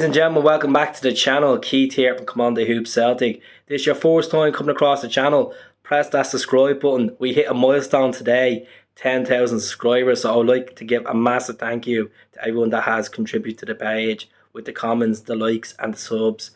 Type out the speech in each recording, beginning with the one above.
and gentlemen, welcome back to the channel. Keith here from Come On The Hoop Celtic. This is your first time coming across the channel. Press that subscribe button. We hit a milestone today, 10,000 subscribers. So I would like to give a massive thank you to everyone that has contributed to the page with the comments, the likes and the subs.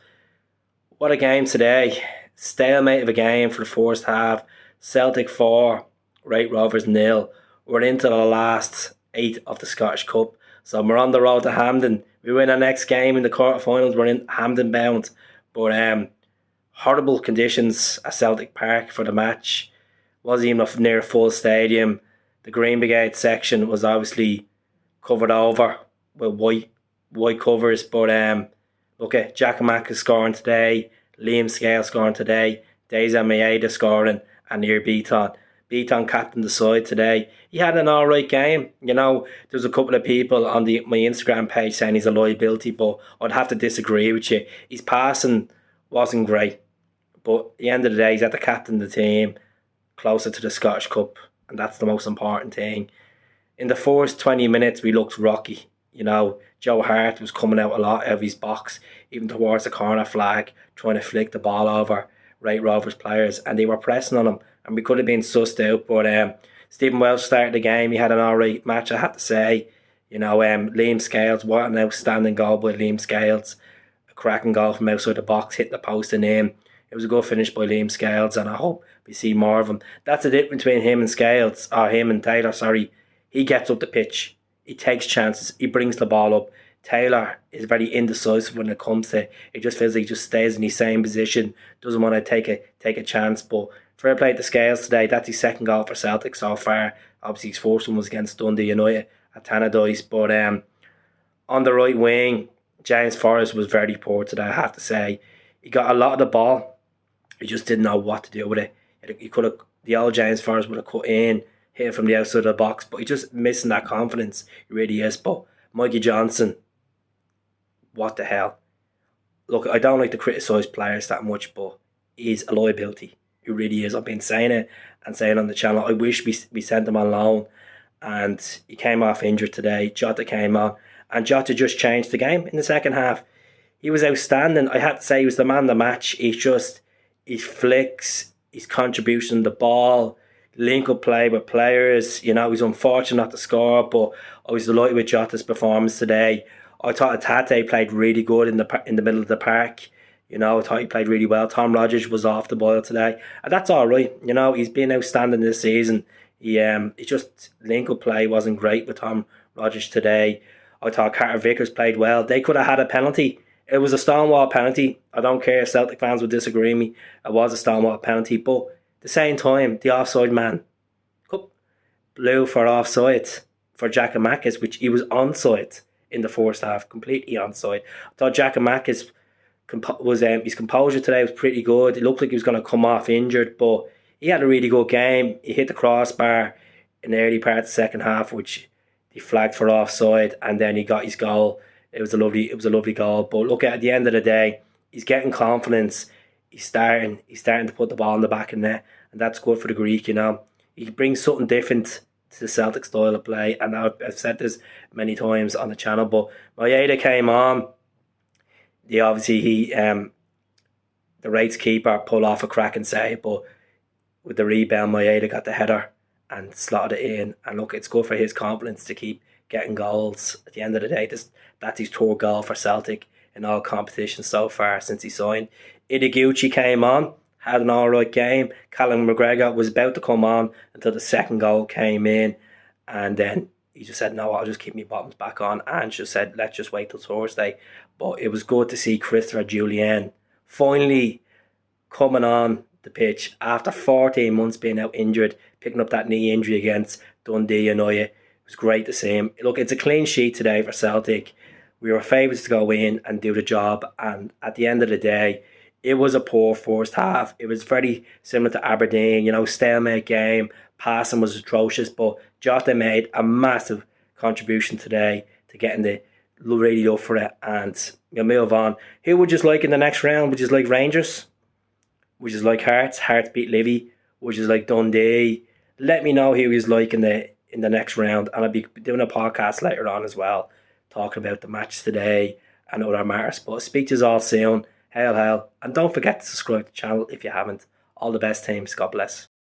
What a game today. Stalemate of a game for the first half. Celtic 4, Raith Rovers 0. We're into the last 8 of the Scottish Cup. So we're on the road to Hampden. We win our next game in the quarterfinals. We're in Hampden bound. But horrible conditions at Celtic Park for the match. Wasn't even near a full stadium. The Green Brigade section was obviously covered over with white covers. But look at Giacomac is scoring today. Liam Scale scoring today. Dejan Maeda scoring. And Near Beaton. Beaton captained the side today. He had an alright game. You know, there's a couple of people on my Instagram page saying he's a liability, but I'd have to disagree with you. His passing wasn't great. But at the end of the day, he's had to captain the team closer to the Scottish Cup. And that's the most important thing. In the first 20 minutes, we looked rocky. You know, Joe Hart was coming out a lot out of his box, even towards the corner flag, trying to flick the ball over Raith Rovers players. And they were pressing on him. And we could have been sussed out, but Stephen Welsh started the game. He had an alright match, I have to say. You know, Liam Scales, what an outstanding goal by Liam Scales. A cracking goal from outside the box, hit the post and in. It was a good finish by Liam Scales, and I hope we see more of him. That's the difference between him and Scales, or him and Taylor, sorry. He gets up the pitch. He takes chances. He brings the ball up. Taylor is very indecisive when it comes to it. Just feels like he just stays in his same position. Doesn't want to take a chance, but fair play to Scales today. That's his second goal for Celtic so far. Obviously, his first one was against Dundee United at Tannadice. But on the right wing, James Forrest was very poor today, I have to say. He got a lot of the ball. He just didn't know what to do with it. He could have, the old James Forrest would have cut in, hit it from the outside of the box. But he's just missing that confidence. He really is. But Mikey Johnston, what the hell? Look, I don't like to criticise players that much, but he's a liability. He really is. I've been saying it and saying on the channel. I wish we sent him on loan. And he came off injured today. Jota came on. And Jota just changed the game in the second half. He was outstanding. I had to say he was the man of the match. His flicks, his contribution, the ball, link-up play with players. You know, he was unfortunate not to score, but I was delighted with Jota's performance today. I thought Tate played really good in the middle of the park. You know, I thought he played really well. Tom Rogers was off the boil today. And that's all right. You know, he's been outstanding this season. He just link-up play wasn't great with Tom Rogers today. I thought Carter Vickers played well. They could have had a penalty. It was a Stonewall penalty. I don't care if Celtic fans would disagree with me. It was a Stonewall penalty. But at the same time, the offside man blew for offside for Giacomakis, which he was onside in the first half. Completely onside. I thought Giacomakis his composure today was pretty good. It looked like he was going to come off injured, but he had a really good game. He hit the crossbar in the early part of the second half, which he flagged for offside, and then he got his goal. It was a lovely goal. But look, at the end of the day, he's getting confidence. He's starting to put the ball in the back of the net, and that's good for the Greek. You know, he brings something different to the Celtic style of play, and I've said this many times on the channel. But Maeda came on. The Raith's keeper pulled off a cracking save, but with the rebound, Maeda got the header and slotted it in. And look, it's good for his confidence to keep getting goals. At the end of the day, that's his third goal for Celtic in all competitions so far since he signed. Ideguchi came on, had an alright game. Callum McGregor was about to come on until the second goal came in, and then he just said, no, I'll just keep my bottoms back on, and just said, let's just wait till Thursday. But it was good to see Christopher Jullien finally coming on the pitch after 14 months being out injured, picking up that knee injury against Dundee United. It was great to see him. Look, it's a clean sheet today for Celtic. We were favourites to go in and do the job, and at the end of the day, it was a poor first half. It was very similar to Aberdeen, you know, stalemate game. Passing was atrocious, but Jota made a massive contribution today to getting the really up for it, and you'll move on. Who would you like in the next round? Would you like Rangers? Would you like Hearts? Hearts beat Livy. Would you like Dundee? Let me know who you like in the next round, and I'll be doing a podcast later on as well, talking about the match today and other matters. But I'll speak to you all soon. Hail, hail. And don't forget to subscribe to the channel if you haven't. All the best, teams. God bless.